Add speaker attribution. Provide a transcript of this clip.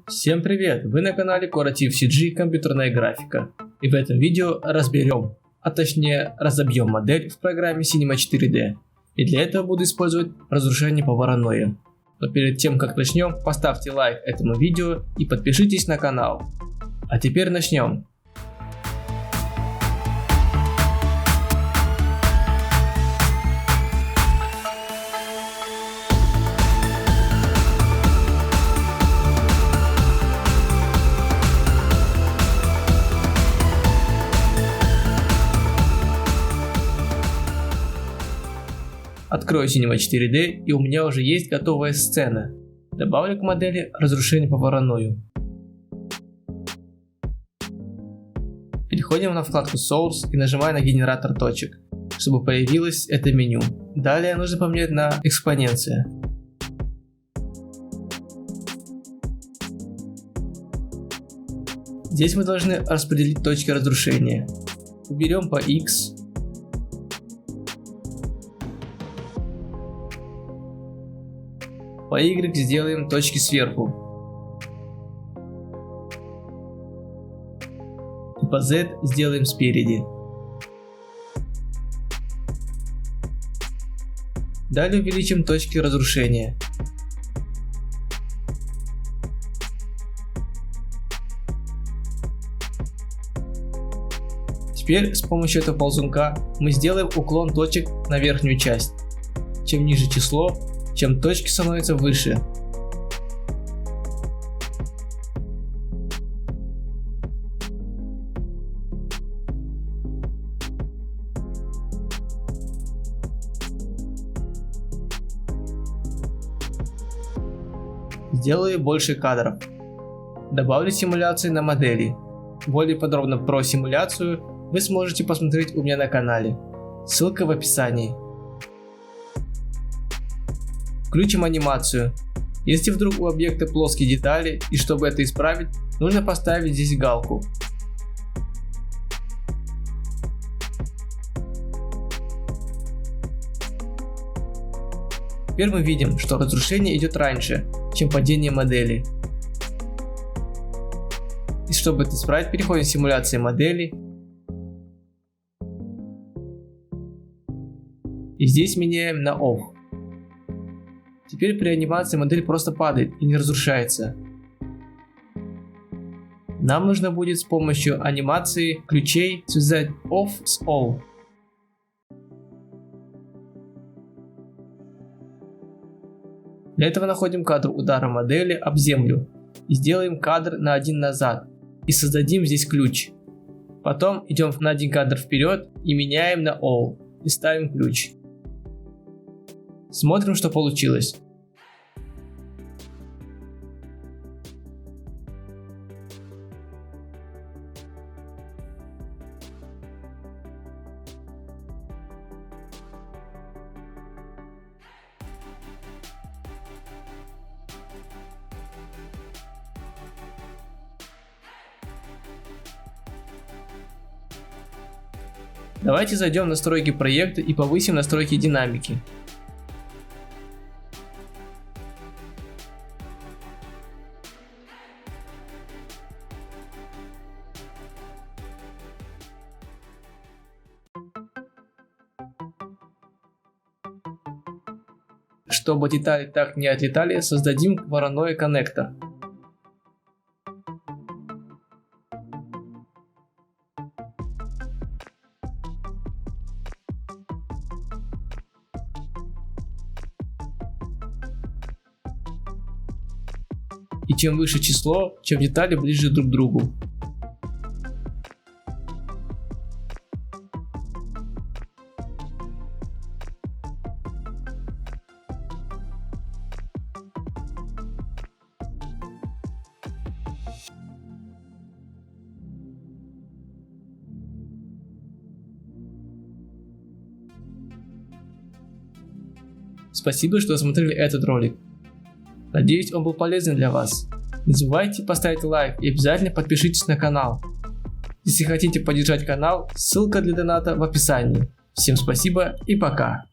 Speaker 1: Всем привет! Вы на канале Corativ CG компьютерная графика. И в этом видео разберем, а точнее разобьем модель в программе Cinema 4D. И для этого буду использовать разрушение по Voronoi. Но перед тем как начнем, поставьте лайк этому видео и подпишитесь на канал. А теперь начнем. Открою Cinema 4D, и у меня уже есть готовая сцена. Добавлю к модели разрушение по Voronoi. Переходим на вкладку Source и нажимаем на генератор точек, чтобы появилось это меню. Далее нужно поменять на экспоненция. Здесь мы должны распределить точки разрушения. Уберем по X. По Y сделаем точки сверху. И по Z сделаем спереди. Далее увеличим точки разрушения. Теперь с помощью этого ползунка мы сделаем уклон точек на верхнюю часть. Чем ниже число, чем точки становятся выше. Сделаю больше кадров. Добавлю симуляции на модели. Более подробно про симуляцию вы сможете посмотреть у меня на канале. Ссылка в описании. Включим анимацию. Если вдруг у объекта плоские детали, и чтобы это исправить, нужно поставить здесь галку. Теперь мы видим, что разрушение идет раньше, чем падение модели. И чтобы это исправить, переходим в симуляции модели. И здесь меняем на Off. Теперь при анимации модель просто падает и не разрушается. Нам нужно будет с помощью анимации ключей связать Off с All. Для этого находим кадр удара модели об землю и сделаем кадр на один назад и создадим здесь ключ. Потом идем на один кадр вперед и меняем на All и ставим ключ. Смотрим, что получилось. Давайте зайдем в настройки проекта и повысим настройки динамики. Чтобы детали так не отлетали, создадим Voronoi коннектор. И чем выше число, чем детали ближе друг к другу. Спасибо, что смотрели этот ролик. Надеюсь, он был полезен для вас. Не забывайте поставить лайк и обязательно подпишитесь на канал. Если хотите поддержать канал, ссылка для доната в описании. Всем спасибо и пока.